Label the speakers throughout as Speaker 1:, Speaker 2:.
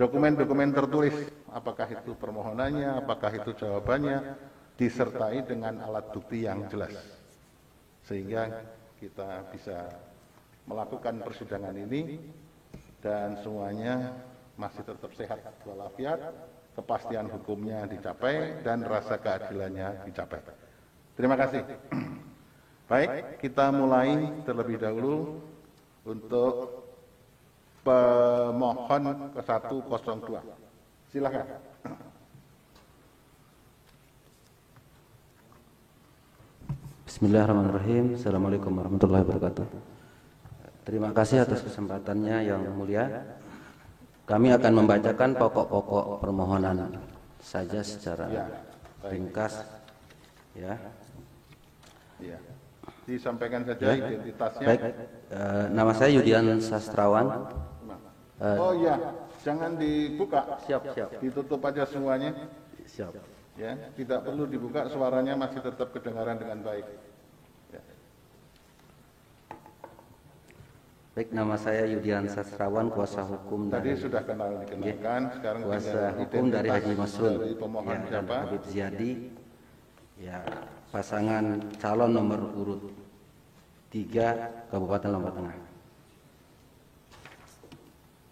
Speaker 1: dokumen-dokumen tertulis, apakah itu permohonannya, apakah itu jawabannya, disertai dengan alat bukti yang jelas, sehingga kita bisa melakukan persidangan ini dan semuanya masih tetap sehat walafiat, kepastian hukumnya dicapai dan rasa keadilannya dicapai. Terima kasih. Baik, kita mulai terlebih dahulu untuk pemohon ke 102. Silakan.
Speaker 2: Bismillahirrahmanirrahim. Assalamualaikum warahmatullahi wabarakatuh. Terima kasih atas kesempatannya yang mulia. Kami akan membacakan pokok-pokok permohonan saja secara ringkas. Ya.
Speaker 1: Disampaikan saja identitasnya.
Speaker 2: Baik, nama saya Yudian Sastrawan.
Speaker 1: Oh iya, jangan dibuka.
Speaker 2: Siap.
Speaker 1: Ditutup aja semuanya.
Speaker 2: Siap.
Speaker 1: Ya, tidak perlu dibuka, suaranya masih tetap kedengaran dengan baik. Ya.
Speaker 2: Baik, nama saya Yudian Sastrawan, kuasa hukum
Speaker 1: Tadi
Speaker 2: dari
Speaker 1: sudah dikenalkan, sekarang
Speaker 2: kuasa hukum dari Haji Masrun
Speaker 1: dari pemohon
Speaker 2: dan
Speaker 1: siapa?
Speaker 2: Habib Ziyadi. Ya, pasangan calon nomor urut 3 Kabupaten Lombok Tengah.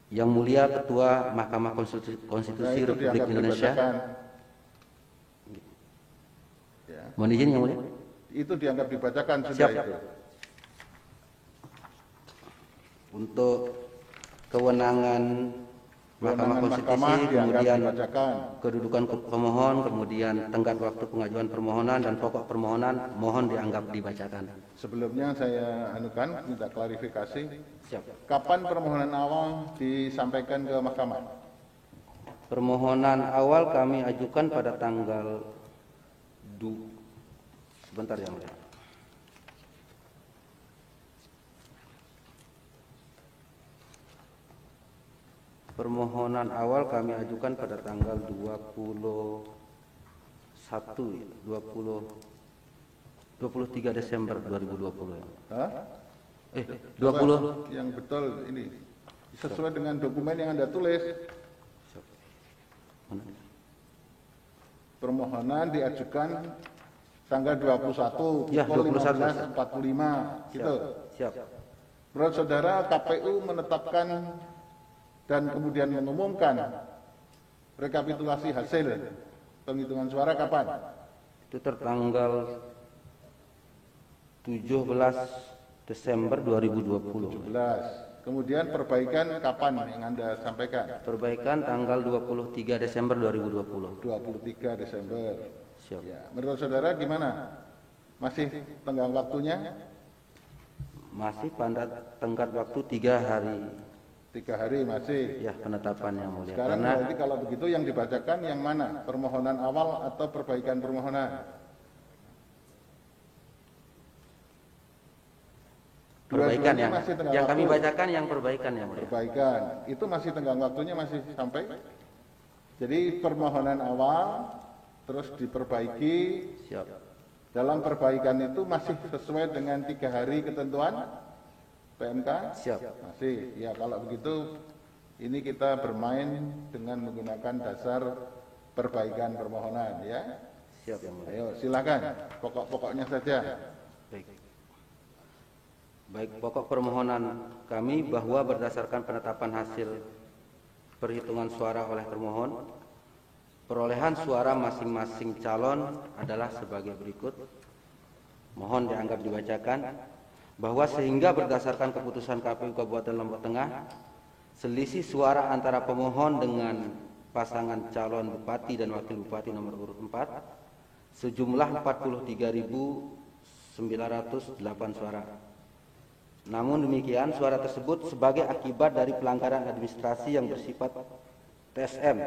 Speaker 2: Yang mulia Ketua Mahkamah Konstitusi Republik Indonesia.
Speaker 1: Ya.
Speaker 2: Mohon izin yang mulia.
Speaker 1: Itu dianggap dibacakan sudah.
Speaker 2: Siap.
Speaker 1: Itu.
Speaker 2: Untuk kewenangan Mahkamah Konstitusi,
Speaker 1: dianggap
Speaker 2: kemudian
Speaker 1: dibacakan.
Speaker 2: kedudukan pemohon, kemudian tenggat waktu pengajuan permohonan dan pokok permohonan mohon dianggap dibacakan.
Speaker 1: Sebelumnya saya minta klarifikasi.
Speaker 2: Siap.
Speaker 1: Kapan permohonan awal disampaikan ke mahkamah?
Speaker 2: Permohonan awal kami ajukan pada tanggal sebentar yang mulia. Permohonan awal kami ajukan pada tanggal 23 Desember 2020.
Speaker 1: Hah?
Speaker 2: 20
Speaker 1: yang betul ini sesuai dengan dokumen yang Anda tulis. Permohonan diajukan tanggal 21
Speaker 2: Ya,
Speaker 1: pukul
Speaker 2: 21.
Speaker 1: 15.45 gitu.
Speaker 2: Siap.
Speaker 1: Menurut saudara, KPU menetapkan dan kemudian mengumumkan rekapitulasi hasil penghitungan suara kapan?
Speaker 2: Itu tertanggal 17 Desember 2020.
Speaker 1: 17. Kemudian perbaikan kapan yang Anda sampaikan?
Speaker 2: Perbaikan tanggal 23 Desember 2020.
Speaker 1: 23 Desember.
Speaker 2: Siap.
Speaker 1: Ya, menurut saudara gimana? Masih tenggang waktunya?
Speaker 2: Masih pada tenggat waktu 3 hari.
Speaker 1: 3 hari masih.
Speaker 2: Ya, penetapan yang mulia.
Speaker 1: Sekarang
Speaker 2: Karena
Speaker 1: berarti kalau begitu yang dibacakan yang mana? Permohonan awal atau perbaikan permohonan?
Speaker 2: perbaikan
Speaker 1: Dua-duanya masih tenggang
Speaker 2: yang kami
Speaker 1: waktu.
Speaker 2: bacakan yang perbaikan yang mulia.
Speaker 1: Perbaikan. Itu masih tenggang waktunya masih sampai. Jadi permohonan awal terus diperbaiki.
Speaker 2: Siap.
Speaker 1: Dalam perbaikan itu masih sesuai dengan 3 hari ketentuan PMK?
Speaker 2: Siap.
Speaker 1: Masih. Ya kalau begitu ini kita bermain dengan menggunakan dasar perbaikan permohonan ya.
Speaker 2: Siap yang mulia.
Speaker 1: Ayo silakan pokok-pokoknya saja.
Speaker 2: Baik, pokok permohonan kami bahwa berdasarkan penetapan hasil perhitungan suara oleh termohon, perolehan suara masing-masing calon adalah sebagai berikut. Mohon dianggap dibacakan bahwa sehingga berdasarkan keputusan KPU Kabupaten Lombok Tengah, selisih suara antara pemohon dengan pasangan calon bupati dan wakil bupati nomor urut 4 sejumlah 43.908 suara. Namun demikian, suara tersebut sebagai akibat dari pelanggaran administrasi yang bersifat TSM,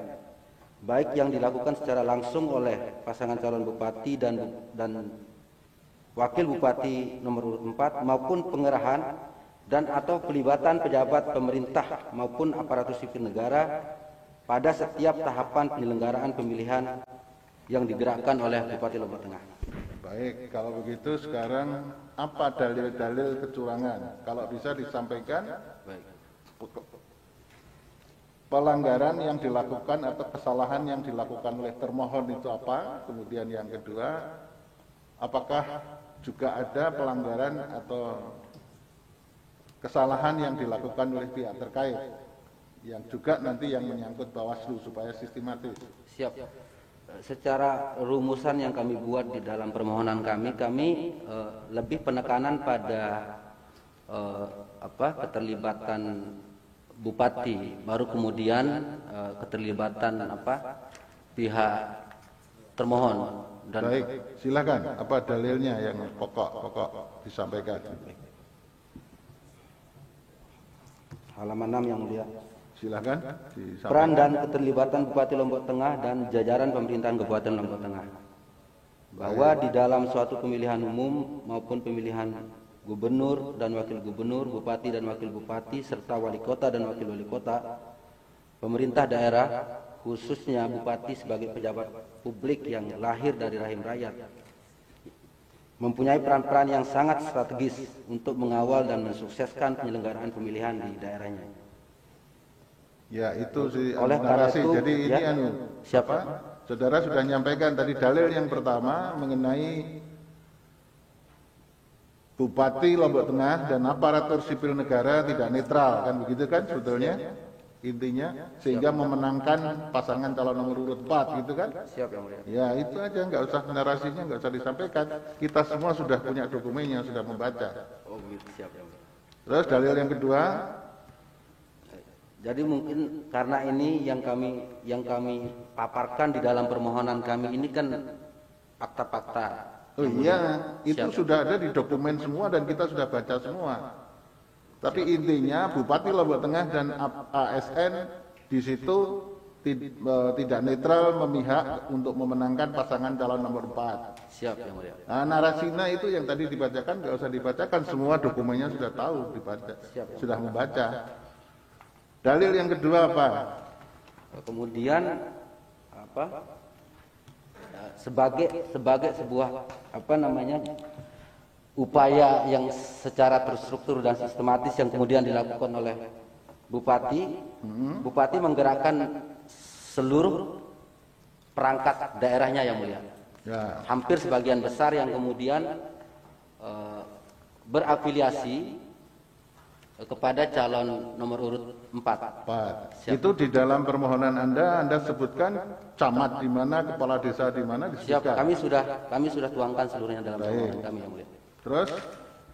Speaker 2: baik yang dilakukan secara langsung oleh pasangan calon bupati dan wakil bupati nomor urut 4 maupun pengerahan dan atau pelibatan pejabat pemerintah maupun aparatur sipil negara pada setiap tahapan penyelenggaraan pemilihan yang digerakkan oleh Bupati Lombok Tengah.
Speaker 1: Baik, kalau begitu sekarang apa dalil-dalil kecurangan? Kalau bisa disampaikan.
Speaker 2: Baik.
Speaker 1: pelanggaran yang dilakukan atau kesalahan yang dilakukan oleh termohon itu apa. Kemudian yang kedua, apakah juga ada pelanggaran atau kesalahan yang dilakukan oleh pihak terkait, yang juga nanti yang menyangkut Bawaslu supaya sistematis.
Speaker 2: Siap. Secara rumusan yang kami buat di dalam permohonan kami lebih penekanan pada keterlibatan bupati, baru kemudian keterlibatan pihak termohon. Dan
Speaker 1: baik, silakan. Apa dalilnya yang pokok disampaikan?
Speaker 2: Halaman 6 yang mulia.
Speaker 1: Silakan
Speaker 2: Peran
Speaker 1: disampaikan.
Speaker 2: dan keterlibatan Bupati Lombok Tengah dan jajaran pemerintahan Kabupaten Lombok Tengah, bahwa di dalam suatu pemilihan umum maupun pemilihan gubernur dan wakil gubernur, bupati dan wakil bupati, serta wali kota dan wakil wali kota, pemerintah daerah, khususnya bupati sebagai pejabat publik yang lahir dari rahim rakyat, mempunyai peran-peran yang sangat strategis untuk mengawal dan mensukseskan penyelenggaraan pemilihan di daerahnya.
Speaker 1: Ya, itu sih
Speaker 2: Oleh karena
Speaker 1: narasi.
Speaker 2: itu,
Speaker 1: Jadi ini
Speaker 2: ya, siapa?
Speaker 1: Saudara sudah menyampaikan tadi dalil yang pertama mengenai Bupati Lombok Tengah dan aparatur sipil negara tidak netral, kan begitu kan sebetulnya intinya, sehingga memenangkan pasangan calon nomor urut 4 gitu kan.
Speaker 2: Siap yang mulia.
Speaker 1: Ya itu aja, nggak usah narasinya, nggak usah disampaikan. Kita semua sudah punya dokumennya, sudah membaca.
Speaker 2: Oh begitu, siap yang mulia.
Speaker 1: Terus dalil yang kedua,
Speaker 2: jadi mungkin karena ini yang kami paparkan di dalam permohonan kami ini kan fakta-fakta.
Speaker 1: oh iya, itu
Speaker 2: Siap.
Speaker 1: sudah ada di dokumen semua dan kita sudah baca semua. Tapi intinya Bupati Lombok Tengah dan ASN di situ tidak netral memihak untuk memenangkan pasangan calon nomor 4.
Speaker 2: Siap yang mulia.
Speaker 1: Nah, narasinya itu yang tadi dibacakan nggak usah dibacakan, semua dokumennya sudah tahu, dibaca,
Speaker 2: Siap.
Speaker 1: sudah membaca. Dalil yang kedua apa?
Speaker 2: Kemudian sebagai sebuah upaya yang secara terstruktur dan sistematis yang kemudian dilakukan oleh Bupati, Bupati menggerakkan seluruh perangkat daerahnya yang mulia.
Speaker 1: Ya,
Speaker 2: Hampir sebagian besar yang kemudian berafiliasi kepada calon nomor urut 4.
Speaker 1: 4.
Speaker 2: Siap.
Speaker 1: Itu di dalam permohonan Anda sebutkan camat di mana, kepala desa di mana
Speaker 2: Siap,
Speaker 1: disebutkan.
Speaker 2: kami sudah tuangkan seluruhnya dalam permohonan kami yang mulia.
Speaker 1: Terus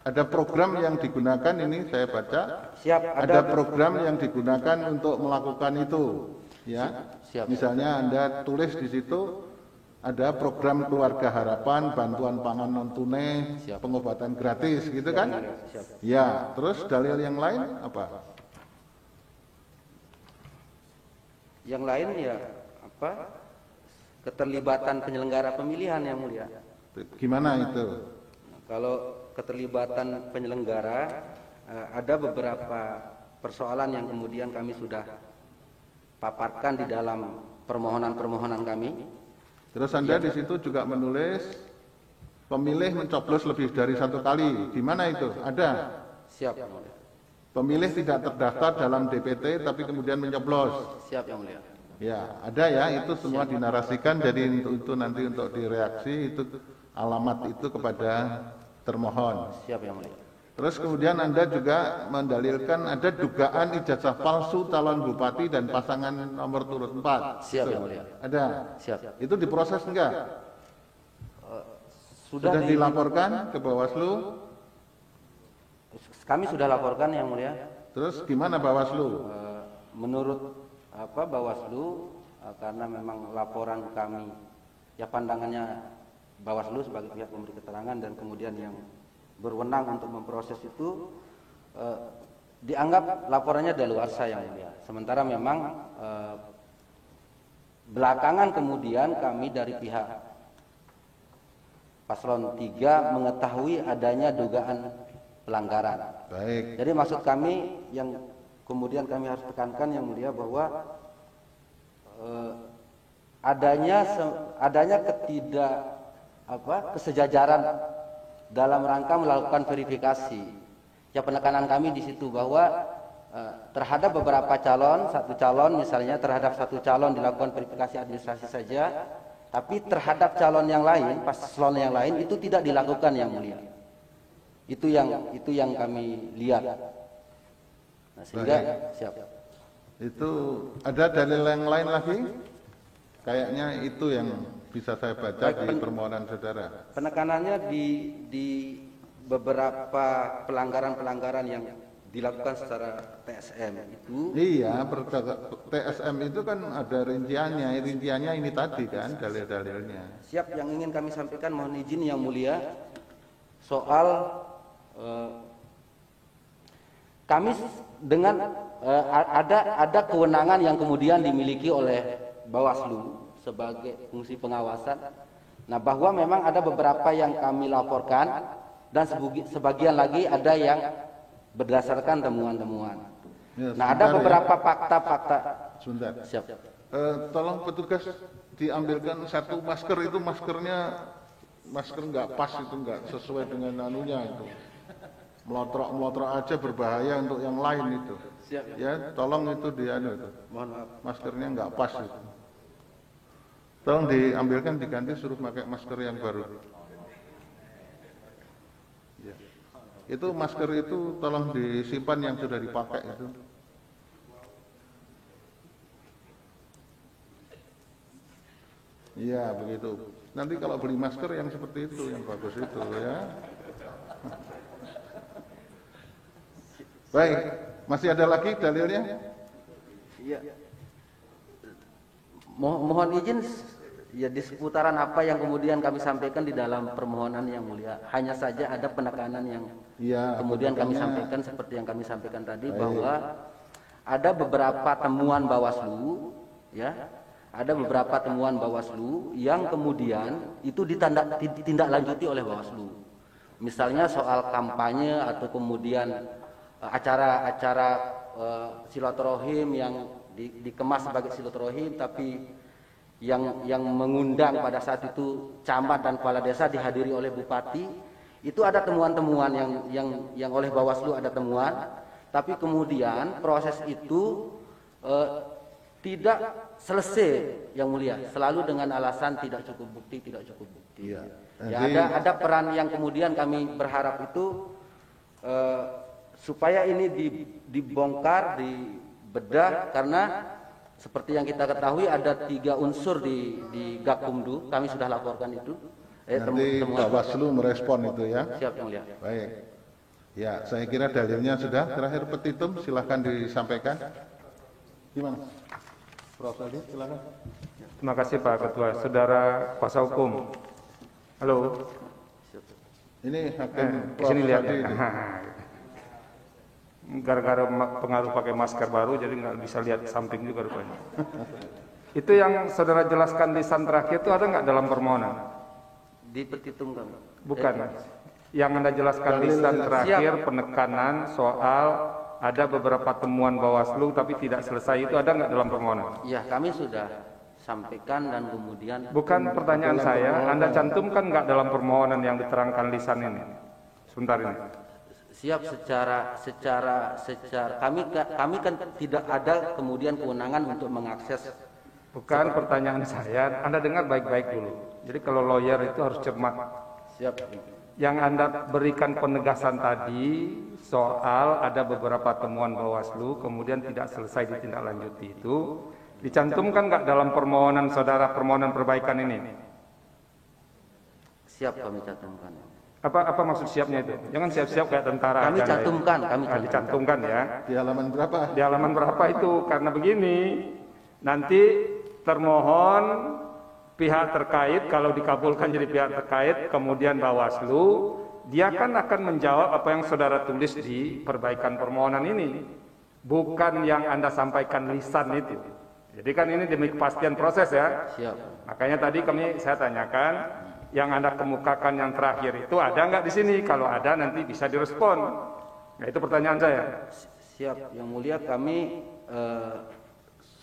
Speaker 1: ada program yang digunakan, ini saya baca.
Speaker 2: Siap,
Speaker 1: Ada program yang digunakan untuk melakukan itu, ya.
Speaker 2: Siap.
Speaker 1: Misalnya Anda tulis di situ ada program keluarga harapan, bantuan pangan non tunai,
Speaker 2: Siap.
Speaker 1: pengobatan gratis, gitu kan?
Speaker 2: Siap.
Speaker 1: Ya. Terus dalil yang lain apa?
Speaker 2: Yang lain ya keterlibatan penyelenggara pemilihan yang mulia.
Speaker 1: Gimana itu?
Speaker 2: Kalau keterlibatan penyelenggara, ada beberapa persoalan yang kemudian kami sudah paparkan di dalam permohonan-permohonan kami.
Speaker 1: Terus Anda di situ juga menulis pemilih mencoblos lebih dari 1 kali. Di mana itu? Ada.
Speaker 2: Siap yang mulia.
Speaker 1: Pemilih tidak terdaftar dalam DPT tapi kemudian mencoblos.
Speaker 2: Siap yang mulia.
Speaker 1: Ya, ada ya, itu semua dinarasikan. Jadi itu nanti untuk direaksi itu alamat itu kepada termohon.
Speaker 2: Siap yang mulia.
Speaker 1: Terus kemudian Anda juga mendalilkan ada dugaan ijazah palsu calon bupati dan pasangan nomor urut 4.
Speaker 2: Siap yang mulia.
Speaker 1: Ada.
Speaker 2: Siap.
Speaker 1: Itu diproses enggak? Sudah dilaporkan ke Bawaslu?
Speaker 2: Kami sudah laporkan yang mulia.
Speaker 1: Terus gimana Bawaslu?
Speaker 2: Menurut Bawaslu, karena memang laporan kami, ya pandangannya Bawaslu sebagai pihak pemberi keterangan dan kemudian yang berwenang untuk memproses itu dianggap laporannya daluarsa yang mulia. Sementara memang belakangan kemudian kami dari pihak Paslon 3 mengetahui adanya dugaan pelanggaran.
Speaker 1: Baik.
Speaker 2: Jadi maksud kami yang kemudian kami harus tekankan yang mulia bahwa adanya kesejajaran dalam rangka melakukan verifikasi. Ya penekanan kami di situ bahwa terhadap beberapa calon, satu calon misalnya terhadap satu calon dilakukan verifikasi administrasi saja, tapi terhadap calon yang lain, paslon yang lain itu tidak dilakukan yang mulia. Itu yang kami lihat. Nah, sehingga siap.
Speaker 1: Itu ada dalil yang lain lagi? Kayaknya itu yang bisa saya baca di permohonan saudara.
Speaker 2: Penekanannya di beberapa pelanggaran-pelanggaran yang dilakukan secara TSM itu.
Speaker 1: Iya, TSM itu kan ada rinciannya ini tadi kan dalil-dalilnya.
Speaker 2: Siap, yang ingin kami sampaikan mohon izin yang mulia soal kami dengan ada kewenangan yang kemudian dimiliki oleh Bawaslu sebagai fungsi pengawasan. Nah, bahwa memang ada beberapa yang kami laporkan dan sebagian lagi ada yang berdasarkan temuan-temuan.
Speaker 1: Ya,
Speaker 2: nah, ada beberapa fakta-fakta.
Speaker 1: Sebentar.
Speaker 2: Siap.
Speaker 1: Tolong petugas diambilkan satu masker, itu masker nggak pas, itu nggak sesuai dengan anunya itu. Melotrok aja berbahaya untuk yang lain itu.
Speaker 2: Siap.
Speaker 1: Ya, tolong itu itu.
Speaker 2: Mohon maaf.
Speaker 1: Maskernya nggak pas itu. Tolong diambilkan, diganti, suruh pakai masker yang baru. Ya. Itu masker itu tolong disimpan yang sudah dipakai itu. Iya, begitu. Nanti kalau beli masker yang seperti itu, yang bagus itu ya. Baik, masih ada lagi dalilnya?
Speaker 2: Iya. Mohon izin ya di seputaran apa yang kemudian kami sampaikan di dalam permohonan yang mulia. Hanya saja ada penekanan yang kemudian kami sampaikan seperti yang kami sampaikan tadi. Baik. Bahwa ada beberapa temuan Bawaslu, ya, ada beberapa temuan Bawaslu yang kemudian itu ditindaklanjuti oleh Bawaslu. Misalnya soal kampanye atau kemudian acara-acara silaturahim yang dikemas sebagai silaturahim, tapi yang mengundang pada saat itu camat dan kepala desa dihadiri oleh bupati. Itu ada temuan-temuan yang oleh Bawaslu ada temuan, tapi kemudian proses itu tidak selesai yang mulia, selalu dengan alasan tidak cukup bukti.
Speaker 1: Iya.
Speaker 2: Ya, ada peran yang kemudian kami berharap itu supaya ini dibongkar, dibedah, karena seperti yang kita ketahui ada 3 unsur di Gakumdu, kami sudah laporkan itu.
Speaker 1: Nanti Bawaslu merespon itu ya.
Speaker 2: Siap yang mulia.
Speaker 1: Baik. Ya, saya kira dalilnya sudah. Terakhir petitum, silahkan disampaikan. Gimana? Prof. Adi, silahkan.
Speaker 3: Terima kasih Pak Ketua. Saudara kuasa hukum. Halo.
Speaker 1: Ini hakim Prof.
Speaker 3: Sini lihat
Speaker 1: Adi.
Speaker 3: Gara-gara pengaruh pakai masker baru, jadi nggak bisa lihat samping juga rupanya. Itu yang saudara jelaskan lisan terakhir itu ada nggak dalam permohonan?
Speaker 2: Di petitum kami.
Speaker 3: Bukan. Yang Anda jelaskan lisan terakhir penekanan soal ada beberapa temuan Bawaslu tapi tidak selesai, itu ada nggak dalam permohonan?
Speaker 2: Ya, kami sudah sampaikan dan kemudian.
Speaker 3: Bukan pertanyaan saya, Anda cantumkan nggak dalam permohonan yang diterangkan lisan ini? Sebentar ini.
Speaker 2: Siap, secara kami kan tidak ada kemudian kewenangan untuk mengakses.
Speaker 3: Bukan pertanyaan saya, Anda dengar baik-baik dulu. Jadi kalau lawyer itu harus cermat.
Speaker 2: Siap.
Speaker 3: Yang Anda berikan penegasan tadi soal ada beberapa temuan Bawaslu kemudian tidak selesai ditindaklanjuti, itu dicantumkan nggak dalam permohonan saudara, permohonan perbaikan ini?
Speaker 2: Siap, kami cantumkan.
Speaker 3: Apa maksud siapnya itu? Jangan siap-siap kayak tentara.
Speaker 2: Kami cantumkan,
Speaker 3: dicantumkan ya.
Speaker 1: Di halaman berapa?
Speaker 3: Di halaman berapa itu? Karena begini, nanti termohon pihak terkait, kalau dikabulkan jadi pihak terkait, kemudian Bawaslu, dia kan akan menjawab apa yang saudara tulis di perbaikan permohonan ini, bukan yang Anda sampaikan lisan itu. Jadi kan ini demi kepastian proses ya.
Speaker 2: Siap.
Speaker 3: Makanya tadi saya tanyakan, yang Anda kemukakan yang terakhir itu ada nggak di sini? Kalau ada nanti bisa direspon. Nah itu pertanyaan saya.
Speaker 2: Siap, yang mulia, kami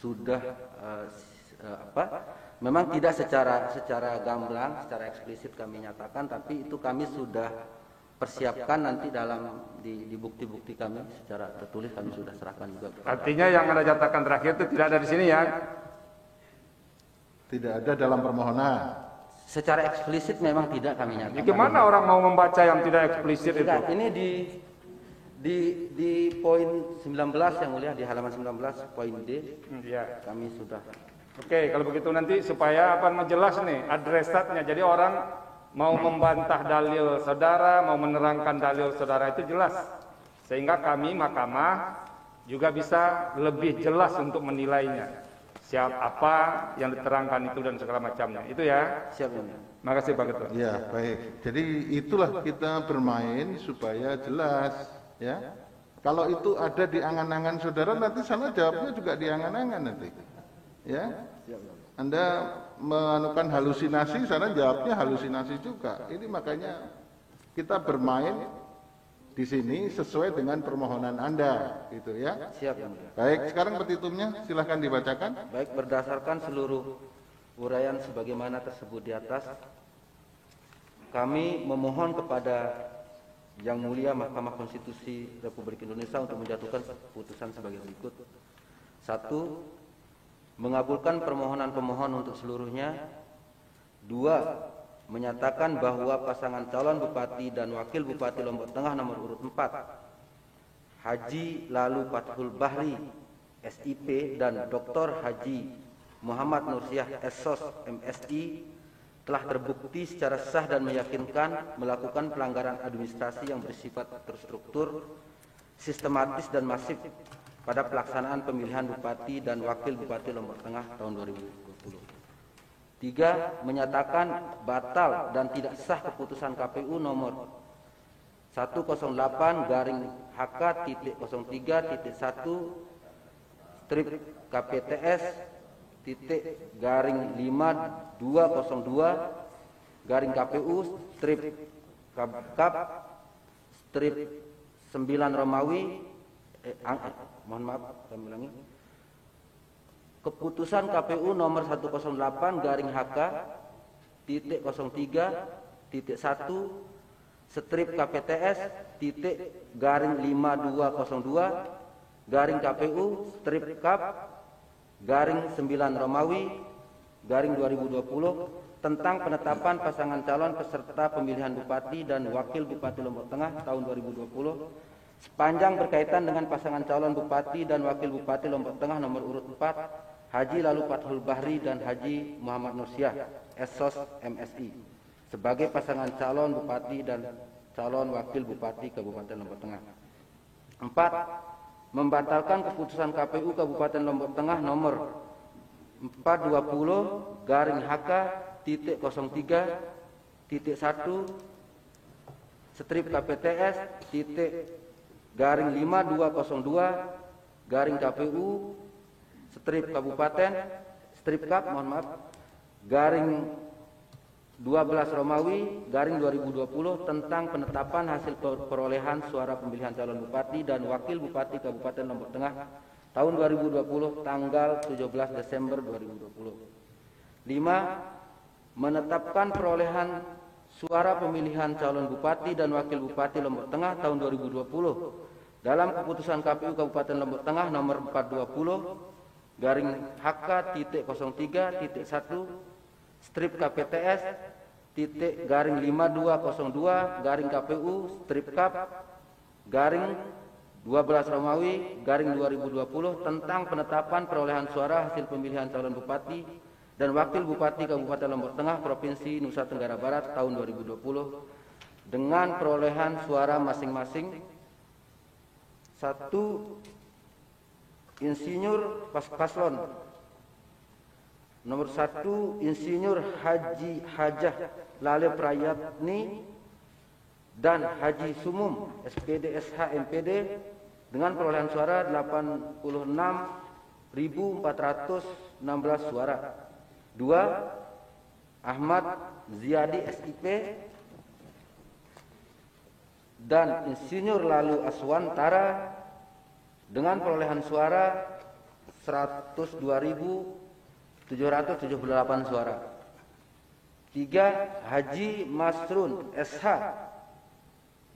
Speaker 2: sudah memang tidak secara gamblang, secara eksplisit kami nyatakan, tapi itu kami sudah persiapkan nanti di bukti-bukti kami secara tertulis kami sudah serahkan juga.
Speaker 3: Artinya yang Anda nyatakan terakhir itu tidak ada di sini ya?
Speaker 1: Tidak ada dalam permohonan.
Speaker 2: Secara eksplisit memang tidak kami nyatakan.
Speaker 3: Gimana orang mau membaca yang tidak eksplisit itu?
Speaker 2: Tidak, ini di poin 19 yang mulia, di halaman 19 poin D
Speaker 3: Ya.
Speaker 2: kami sudah.
Speaker 3: Oke, kalau begitu nanti supaya apa jelas nih adresatnya. Jadi orang mau membantah dalil saudara, mau menerangkan dalil saudara itu jelas. Sehingga kami mahkamah juga bisa lebih jelas untuk menilainya. Siap apa yang diterangkan itu dan segala macamnya. Itu ya.
Speaker 2: Siap ya.
Speaker 3: Makasih Pak Ketua.
Speaker 1: Ya, baik. Jadi itulah kita bermain supaya jelas, ya. Kalau itu ada di angan-angan saudara, nanti sana jawabnya juga di angan-angan nanti. Ya. Anda menemukan halusinasi, sana jawabnya halusinasi juga. Ini makanya kita bermain di sini sesuai dengan permohonan Anda, gitu ya.
Speaker 2: Siap ya. Mulia.
Speaker 1: Baik, sekarang petitumnya silahkan dibacakan.
Speaker 2: Baik, berdasarkan seluruh uraian sebagaimana tersebut di atas, kami memohon kepada Yang Mulia Mahkamah Konstitusi Republik Indonesia untuk menjatuhkan putusan sebagai berikut. 1. Mengabulkan permohonan pemohon untuk seluruhnya. 2. Menyatakan bahwa pasangan calon bupati dan wakil bupati Lombok Tengah nomor urut 4, Haji Lalu Fathul Bahri, SIP, dan Dr. Haji Muhammad Nursiah, SOS, MSI, telah terbukti secara sah dan meyakinkan melakukan pelanggaran administrasi yang bersifat terstruktur, sistematis dan masif pada pelaksanaan pemilihan bupati dan wakil bupati Lombok Tengah tahun 2020. 3. Menyatakan batal dan tidak sah keputusan KPU nomor 108-KPTS-3-1/KPTS-KAP-9 Romawi mohon maaf, saya ulangi. Keputusan KPU nomor 108-1/KPTS-003-1/KPU-KAP-9 Romawi-2020 tentang penetapan pasangan calon peserta pemilihan bupati dan wakil bupati Lombok Tengah tahun 2020 sepanjang berkaitan dengan pasangan calon bupati dan wakil bupati Lombok Tengah nomor urut 4 Haji Lalu Fathul Bahri dan Haji Muhammad Nursiah, SOS, MSI, sebagai pasangan calon bupati dan calon wakil bupati Kabupaten Lombok Tengah. 4. Membatalkan keputusan KPU Kabupaten Lombok Tengah nomor 420-HK-1-1/5202-KPU strip Kabupaten strip Kap mohon maaf garing 12 Romawi garing 2020 tentang penetapan hasil perolehan suara pemilihan calon bupati dan wakil bupati Kabupaten Lombok Tengah tahun 2020 tanggal 17 Desember 2020. 5. Menetapkan perolehan suara pemilihan calon bupati dan wakil bupati Lombok Tengah tahun 2020 dalam keputusan KPU Kabupaten Lombok Tengah nomor 420 garing HK-03.1 strip KPTS garing 5202 garing KPU strip Kap garing 12 Romawi garing 2020 tentang penetapan perolehan suara hasil pemilihan calon bupati dan wakil bupati Kabupaten Lombok Tengah Provinsi Nusa Tenggara Barat tahun 2020 dengan perolehan suara masing-masing. 1. Insinyur Paslon nomor 1 Insinyur Haji Hajah Lale Prayatni dan Haji Sumum SPD SH MPD dengan perolehan suara 86.416 suara. 2. Ahmad Ziyadi SIP dan Insinyur Lalu Aswantara dengan perolehan suara 102.778 suara. 3. Haji Masrun SH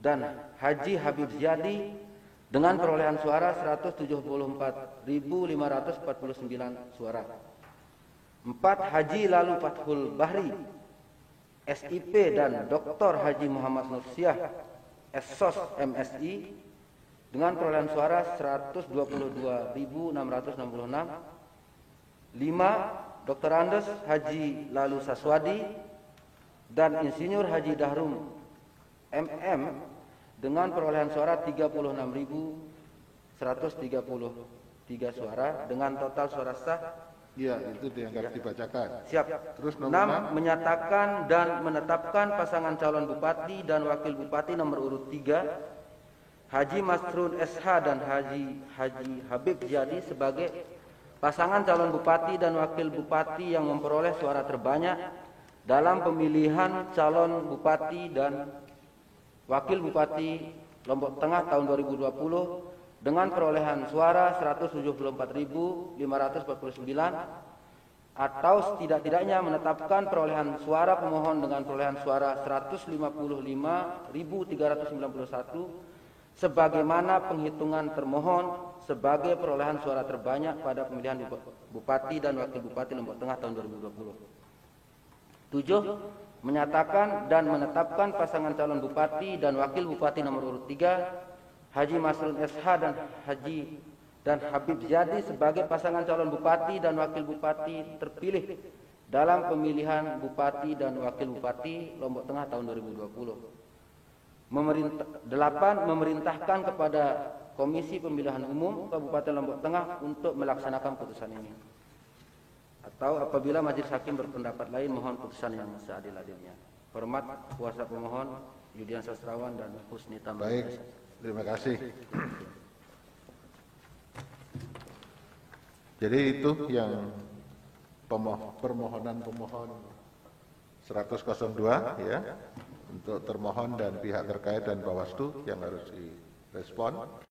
Speaker 2: dan Haji Habib Ziyadi dengan perolehan suara 174.549 suara. 4. Haji Lalu Fathul Bahri, SIP dan Dr. Haji Muhammad Nursiah, SSOS MSI dengan perolehan suara 122.666. 5. Dr. Andes Haji Lalu Saswadi dan Insinyur Haji Dahrum MM dengan perolehan suara 36.133 suara dengan total suara sah.
Speaker 1: Ya, itu dianggap dibacakan.
Speaker 2: Siap.
Speaker 1: Terus
Speaker 2: 6.
Speaker 1: nomor 6.
Speaker 2: Menyatakan dan menetapkan pasangan calon bupati dan wakil bupati nomor urut 3 Haji Masrun SH dan Haji Habib Ziyadi sebagai pasangan calon bupati dan wakil bupati yang memperoleh suara terbanyak dalam pemilihan calon bupati dan wakil bupati Lombok Tengah tahun 2020 dengan perolehan suara 174.549 atau setidak-tidaknya menetapkan perolehan suara pemohon dengan perolehan suara 155.391 sebagaimana penghitungan termohon sebagai perolehan suara terbanyak pada pemilihan bupati dan wakil bupati Lombok Tengah tahun 2020. 7. Menyatakan dan menetapkan pasangan calon bupati dan wakil bupati nomor urut 3 Haji Masrun SH dan Habib Ziyadi sebagai pasangan calon bupati dan wakil bupati terpilih dalam pemilihan bupati dan wakil bupati Lombok Tengah tahun 2020. 8. Memerintahkan kepada Komisi Pemilihan Umum Kabupaten Lombok Tengah untuk melaksanakan putusan ini. Atau apabila majelis hakim berpendapat lain, mohon putusan yang seadil-adilnya. Hormat kuasa pemohon Yudian Sastrawan dan Husni Tamrin.
Speaker 1: Baik, terima kasih. Jadi itu yang permohonan pemohon 102 ya, untuk termohon dan pihak terkait dan Bawaslu yang harus direspon.